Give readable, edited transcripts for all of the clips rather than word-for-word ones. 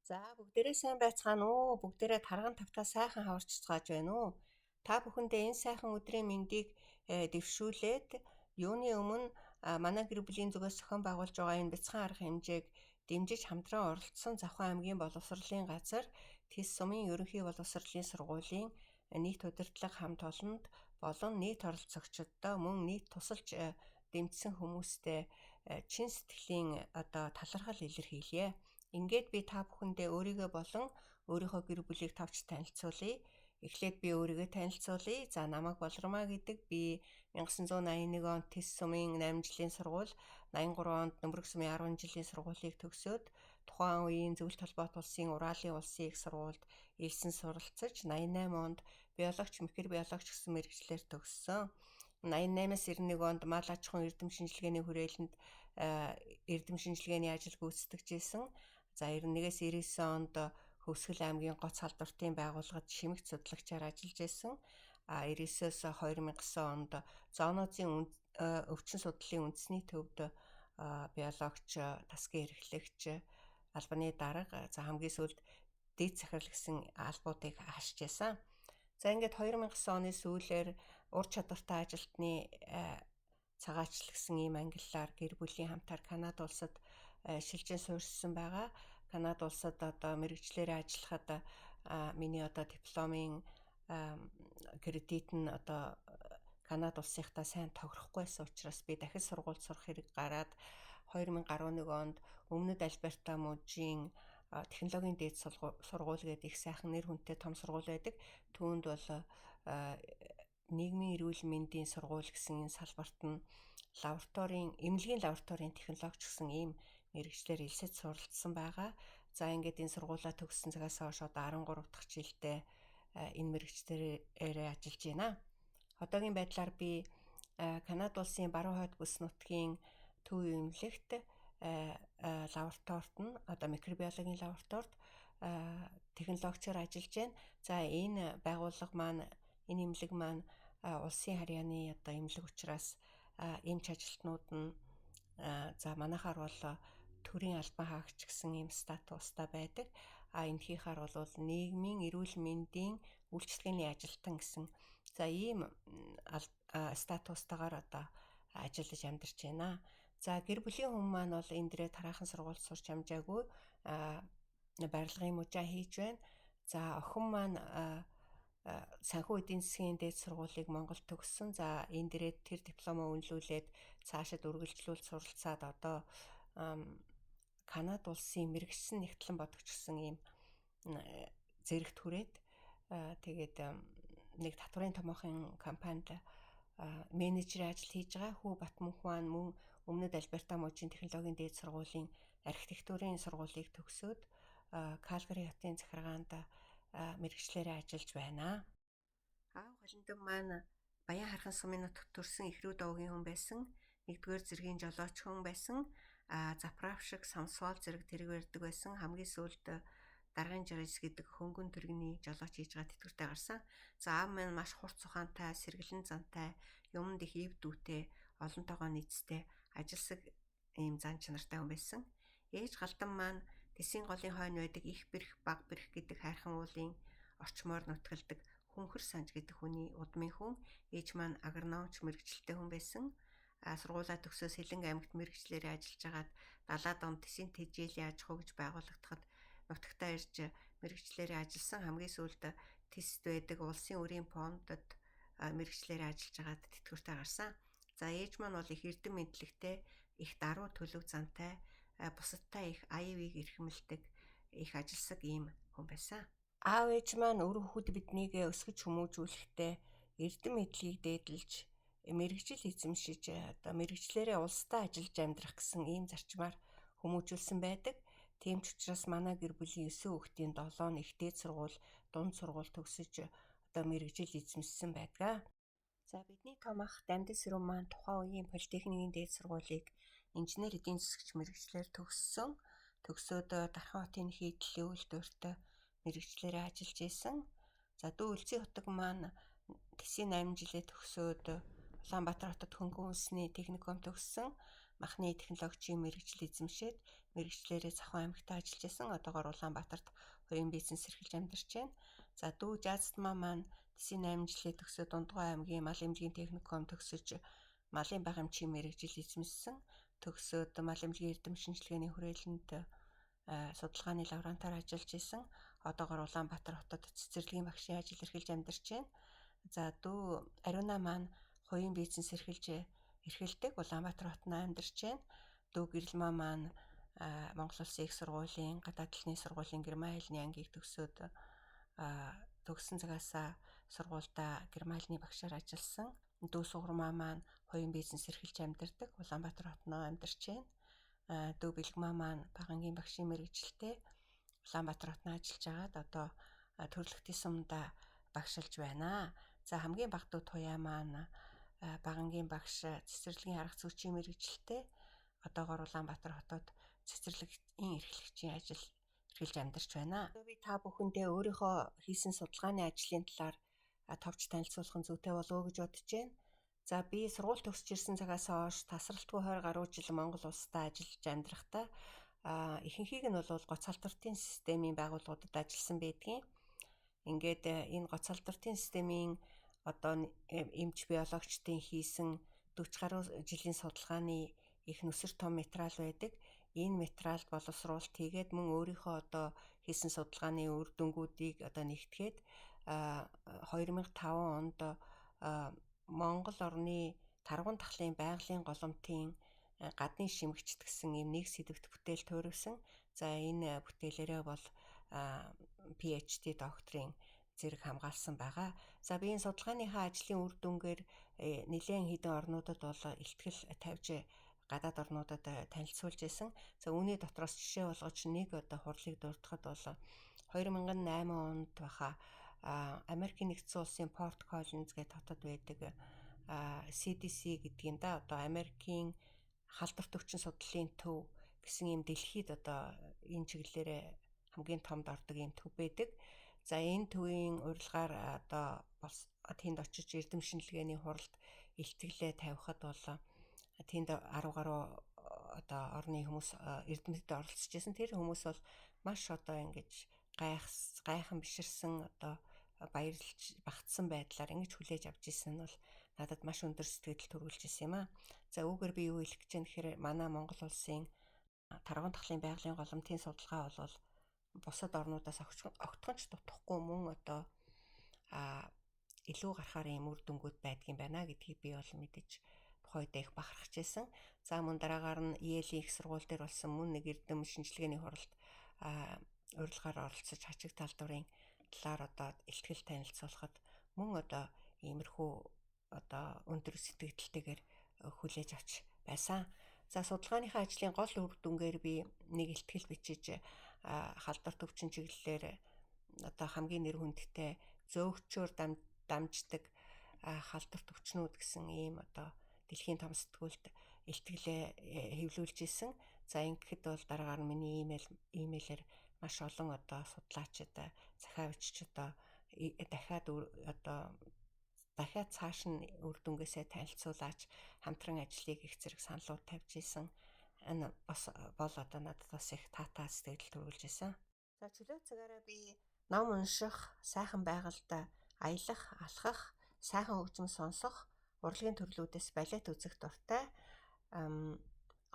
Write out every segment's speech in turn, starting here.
За бүгдээрээ сайн байцгаана уу? Бүгдээрээ тарган тавтаа сайхан хаварчцгааж байна уу? Та бүхэндээ энэ сайхан өдрийн мэндийг дэвшүүлээд юуны өмнө манай гэр бүлийн зүгээс зохион байгуулж байгаа энэ бяцхан арга хэмжээг дэмжиж хамтран оролцсон Завхан аймгийн боловсролын газар Тэс сумын ерөнхий боловсролын сургуулийн нийт удирдлага хамт олонд болон нийт оролцогчдод мөн нийт тусалж дэмжсэн хүмүүстээ чин сэтгэлийн талархал илэрхийлье. Ингээд би та бүхэндээ өөрийгөө болон өөрийнхөө гэр бүлийг товч танилцуулъя. Эхлээд би өөрийгөө танилцуулъя. За намайг Болромаа гэдэг. Би 1981 онд Тэс сумын 8 жилийн сургууль, 83 онд Нөмрөг сумын 10 жилийн сургуулийг төгсөөд тухайн үеийн Зөвлөлт холбоот улсын Ураалын улсын их сургуульд элсэн суралцаж 88 онд биологч, микробиологч гэсэн мэргэжлэр төгссөн. 88-аас 91 онд мал аж ахуйн эрдэм шинжилгээний хүрээлэнд эрдэм шинжилгээний ажил гүйцэтгэжсэн. За 91-ээс 99 онд Хөвсгөл аймгийн Гоц халдвартын байгууллагад шимэгт судлагчаар ажиллаж байсан. 99-өөс 2009 онд зоонозын өвчин судлалын үндэсний төвд биологч, тасгийн эрхлэгч, албаны дарга, за хамгийн сүүлд дэд захирал гэсэн албуудыг хашиж байсан. За ингээд 2009 оны сүүлээр ур чадвартай ажилтны цагаачлагдсан ийм ангиллаар гэр бүлийн хамтаар Канада улсад шилжин суурьшсан байгаа. Канада улсад мэргэжлээрээ ажиллахад миний дипломын кредит нь Канада улсынхаа сайн тохирохгүй байсан учраас би дахин сургууль сурах хэрэг гараад 2011 онд Өмнөд Альберта мужийн технологийн дээд сургууль гэдэг их сайхан нэр хүнтэй том сургууль байдаг. Түүнд бол нийгмийн эрүүл мэндийн сургууль гэсэн энэ салбарт нь эмнэлгийн лабораторийн технологич гэсэн ийм мэргэжлэр элсэж суралцсан байгаа. За ингээд энэ сургуулаа төгссөн цагаас хойш 13 дахь жилдээ энэ мэргэжлэрээр ажиллаж байна. Одоогийн байдлаар би Канада улсын баруун хойд бүс нутгийн төв эмнэлэгт лабораторид нь микробиологийн лабораторид технологичоор ажиллаж байна. За энэ байгууллага маань, энэ эмнэлэг маань улсын харьяаны эмнэлэг учраас эмч ажилтнууд нь за манайхаар бол төрийн албан хаагч гэсэн ийм статустай байдаг. Энэхийнхаар бол нийгмийн эрүүл мэндийн үйлчилгээний ажилтан гэсэн за ийм статустайгаар ажиллаж амьдарч байна. За гэр бүлийн хүмүүс маань бол энэ дээрээ тараахан сургууль сурч амжаагүй барилгын мужаа хийж байна. За охин маань санхүү эдийн засгийн дээд сургуулийг Монголд төгссөн. За энэ дээрээ тэр дипломоо үнэлүүлээд цаашид үргэлжлүүлж суралцаад одоо Канада улсын мэргэжсэн нэгтлэн бодогч гэсэн ийм зэрэгт хүрээд тэгээд нэг татварын томоохон компанид менежерийн ажил хийж байгаа. Хүү Батмөнх маань мөн Өмнөд Альберта мужийн технологийн дээд сургуулийн архитектурын сургуулийг төгсөөд Калгари хотын захиргаанд мэргэжлээрээ ажиллаж байна. Аав холиндон маань Баян хархан сумын нутагт төрсэн Эхрүү Довгийн хүн байсан. 1-р зэргийн жолооч хүн байсан. Заправшиг, самсвал зэрэг тэрэг барьдаг байсан. Хамгийн сүүлд даргын жаргал гэдэг хөнгөн тэрэгний жолооч хийж байгаа тэтгэвртэй гарсан. За аав маань маш хурц ухаантай, сэргэлэн зантай, юмд их ив дүүтэй, олонтойгоо нийцтэй, ажилсаг ийм зан чанартай хүн байсан. Ээж галдан маань Тэсийн голын хойно байдаг их бэрх, баг бэрх гэдэг хайрхан уулын орчмоор нутгалдаг Хүнхэр санж гэдэг хүний удмын хүн. Ээж маань агрономч мэргэжилтэй хүн байсан. Сургуулаа төгсөөс Сэлэнг аймагт мэргэжлээрээ ажиллаж агаад далаад он Тэсийн тэжээлийн аж ахуй гэж байгуулагдахад нутагтаа ирж мэргэжлээрээ ажилласан. Хамгийн сүүлд Тэсд байдаг улсын өрийн фондод мэргэжлээрээ ажиллаж агаад тэтгэвртэй гарсан. За ээж маань бол их эрдэм мэдлэгтэй, их даруй төлөв зантай, бусадтай их аюувыг эрхэмлдэг, их ажилсаг ийм хүн байсан. Аав ээж маань өр хүүхэд биднийг өсгөж хүмүүжүүлэхдээ эрдэм мэдлэгийг дээдлж мэргэжил эзэмшиж мэргэжлээрээ улстай ажиллаж амьдрах гэсэн ийм зарчмаар хүмүүжүүлсэн байдаг. Тийм ч учраас манай гэр бүлийн 9 хүүхдийн 7 нь их дээд сургууль, дунд сургууль төгсөж мэргэжил эзэмшсэн байдаг. За бидний том ах Дамдис Сүрэн маань тухайн үеийн политехникийн дээд сургуулийг инженер эдийн засагч мэргэжлэр төгссөн. Төгсөөд Дархан хотын хийдлийн үйлдвэрт мэргэжлээрээ ажиллаж исэн. За дүү Үлзий хотог маань Тэсийн 8 жилээ төгсөөд Улаанбаатар хотод хөнгөн үндэсний техникум төгссөн. махны технологийн мэрэгжил эзэмшээд мэрэгчлэрээ Завхан аймагт ажиллаж байсан. Одоогоор Улаанбаатарт хувийн бизнес эрхэлж амьдарч байна. За дүү Жаздмаа маань тэсийн 8 жилээ төгсөөд Дундгой аймгийн мал эмнэлгийн техникум төгсөж малын багамжийн мэрэгжил эзэмшсэн. Төгсөөд мал эмнэлгийн эрдэм шинжилгээний хүрээлэнд судалгааны лаборантаар ажиллаж исэн. Одоогоор Улаанбаатар хотод цэцэрлэгийн багшийн ажил эрхэлж амьдарч байна. За дүү Ариуна маань хувийн бизнес эрхэлдэг Улаанбаатар хотод амьдарч байна. Дүү Гэрэлмаа маань Монгол Улсын их сургуулийн гадаад хэлний сургуулийн герман хэлний ангийг төгсөөд төгссөн цагаасаа сургуультай герман хэлний багшаар ажилласан. Дүү Сугурмаа маань хувийн бизнес эрхэлж амьдардаг Улаанбаатар хотод амьдарч байна. Дүү Бэлгмаа маань багангийн багшийн мэрэгжилтэй Улаанбаатар хотод ажиллаж агаад одоо төрөлхтний сумда багшилж байна. За хамгийн бага дүү Туяа маань багангийн багш цэцэрлэгийн арга зүйчийн мэрэгжилтэй одоогоор Улаанбаатар хотод цэцэрлэгийн эрхлэгчийн ажил эрхэлж амьдарч байна. Би та бүхэндээ өөрийнхөө хийсэн судалгааны ажлын талаар товч танилцуулах нь зүйтэй болов уу гэж бодож байна. За би сургууль төгсөж ирсэн цагаас хойш тасралтгүй 20 гаруй жил Монгол улстай ажиллаж амьдрахдаа ихэнхийг нь бол гоц халдвартын системийн байгууллагуудад ажилласан байдгийн. Ингээд энэ гоц халдвартын системийн одоо эмч биологчдын хийсэн 40 гаруй жилийн судалгааны их нүсэр том материал байдаг. Энэ материалд боловсруулалт хийгээд мөн өөрийнхөө одоо хийсэн судалгааны үр дүнгуудыг одоо нэгтгээд 2005 онд Монгол орны таргун тахлын байгалийн голомтын гадны шимэгчд гэсэн ийм нэг сэдвт бүтээл туурвсан. За энэ бүтээлээрээ бол PhD докторийн зэрэг хамгаалсан байгаа. За би энэ судалгааныхаа ажлын үр дүнгээр нэлээд хэдэн орнуудад бол ихтгэл тавьж гадаад орнуудад танилцуулж байсан. За үүний дотроос жишээ болгож нэг одоо хурлыг дурдахад бол 2008 онд баха Америкийн нэгдсэн улсын Порт Коллинз гэх хотод байдаг CDC гэдэг юм да. Одоо Америкийн халдварт өвчин судлалын төв гэсэн ийм дэлхийд одоо энэ чиглэлээр хамгийн томд ордог ийм төв байдаг. За энэ төвийн урилгаар одоо тэнд очиж эрдэм шинжилгээний хуралд илтгэлээ тавихад бол тэнд 10 гаруй одоо орны хүмүүс эрдэмтэд оролцож байсан. Тэр хүмүүс бол маш одоо ингэж гайхан биширсэн одоо баярлж багтсан байдлаар ингэж хүлээж авч ирсэн нь бол надад маш өндөр сэтгэл төрүүлж ирсэн юм аа. За үүгээр би юу хэлэх гэж байна гэхээр манай Монгол улсын таргун тахлын байгалийн голомтын судалгаа бол бусад орнуудаас огтхонч дутхгүй мөн одоо илүү гарахаар юм үр дүнгууд байдгийн байна гэдгийг би бол мэдэж тухайд их бахархаж байсан. За мөн дараагаар нь Yale-ийн их сургууль дээр болсон мөн нэг эрдэм шинжилгээний хуралд урилгаар оролцож хачиг талдварын талаар одоо ихтгэл танилцуулахад мөн одоо иймэрхүү одоо өндөр сэтгэлдэлтэйгээр хүлээж авч байсан. За судалгааныхаа ажлын гол үр дүнгээр би нэг ихтгэл бичиж халдварт өвчин чиглэлээр одоо хамгийн нэр хүндтэй зөөгчөөр дамждаг халдварт өвчнүүд гэсэн ийм одоо дэлхийн том сэтгүүлд илтгэлээ хэвлүүлж исэн. За ингэхэд бол дараагаар нь миний имэйлээр маш олон одоо судлаачид, захиавчид одоо дахиад цааш нь үр дүнгээсээ танилцуулаач хамтран ажлыг их зэрэг саналууд тавьж исэн. Энэ бас бол одоо надад бас их таатай сэтгэл төрүүлж исэн. За чөлөө цагаараа би ном унших, сайхан байгальд аялах, алхах, сайхан хөгжим сонсох, урлагийн төрлүүдээс балет үзэх дуртай.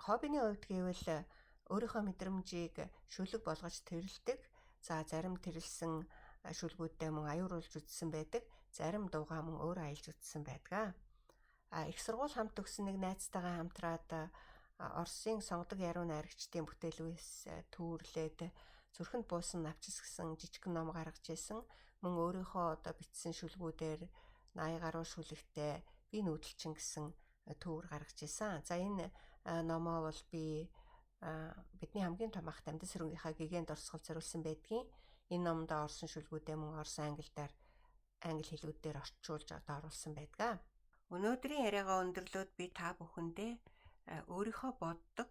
Хоббиний хувьд гэвэл өөрийнхөө мэдрэмжийг шүлэг болгож тэрэлдэг. За зарим тэрэлсэн шүлгүүдтэй мөн аюуруулж үзсэн байдаг. Зарим дуугаа мөн өөрөө аялж үзсэн байдаг. Их сургууль хамт төгссөн нэг найзтайгаа хамтраад Оросын сонгодог яруу найрагчдын бүтээлээс түүрлээд зүрхэнд буусан навчис гэсэн жижигхэн ном гаргаж ирсэн. Мөн өөрийнхөө одоо бичсэн шүлгүүдээр 80 гаруй шүлэгтэй би нүүдэлчин гэсэн төвөр гаргаж ирсэн. За энэ номоо бол бидний хамгийн том ах Дамдын сүргийнхаа гэгэнд орсгол зориулсан байдгийн. Энэ номд орсон шүлгүүдээ мөн орос англи хэлүүдээр орчуулж одоо оруулсан байдаг. Өнөөдрийн яриагаа өндөрлөөд би та бүхэндээ өөрийнхөө боддог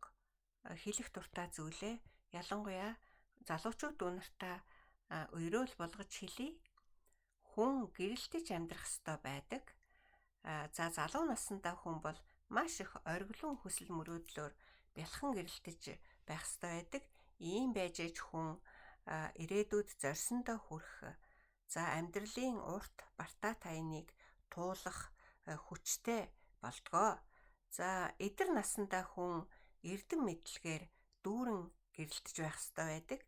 хэлэх дуртай зүйлээ ялангуяа залуучууд дүүнартаа уриол болгож хэлье. Хүн гэрэлтэж амьдрах ёстой байдаг. За залуу наснда хүн бол маш их ориглон хүсэл мөрөөдлөөр бялхан гэрэлтэж байх ёстой байдаг. Ийм байж ээж хүн ирээдүйд зорьсондоо хүрэх амьдралын урт бартаа таяныг туулах хүчтэй болдгоо. Эдэр насандаа хүн эрдэм мэдлэгээр дүүрэн гэрэлтэж байх ёстой байдаг.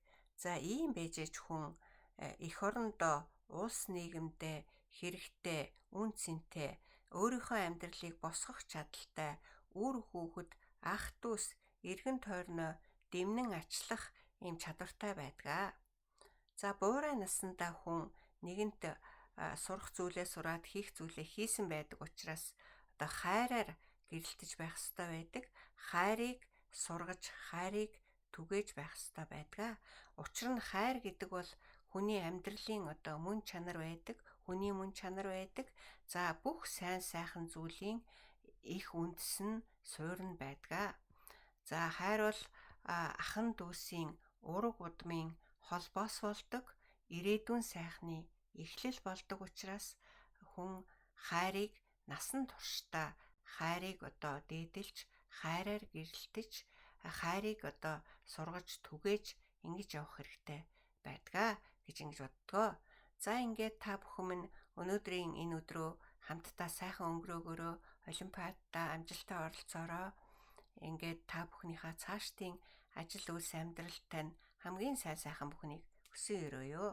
Ийм байж ээж хүн эх орондоо улс нийгэмдээ хэрэгтэй, үн цэнтэй, өөрийнхөө амьдралыг босгох чадaltaй, үр хүүхэд, ах дүүс, эргэн тойрноо дэмнэн ачлах ийм чадвартай байдаг. Буурай насандаа хүн нэгэнт сурах зүйлээ сураад хийх зүйлээ хийсэн байдаг учраас хайраар гэрэлтэж байх ёстой байдаг. Хайрыг сургаж, хайрыг түгээж байх ёстой байдаг. Учир нь хайр гэдэг бол хүний амьдралын мөн чанар байдаг. Хүний мөн чанар байдаг. Бүх сайн сайхан зүйлийн их үндэс нь суурь байдаг. Хайр бол ахан дүүсийн ураг удмын холбоос болдог. Ирээдүйн сайхны эхлэл болдог учраас хүн хайрыг насан туршдаа хайрыг дээдэлж, хайраар гэрэлтэж, хайрыг сургаж түгээж ингэж явах хэрэгтэй байдгаа гэж ингэж боддгоо. Ингээд та бүхэн минь өнөөдрийн энэ өдрөө хамтдаа сайхан өнгөрөөгөөрөө, олимпиадаа амжилттай оролцоороо. Ингээд та бүхнийхээ цаашдын ажил үйлс амьдралд тань хамгийн сайн сайхан бүхнийг хүсэн өрөөё.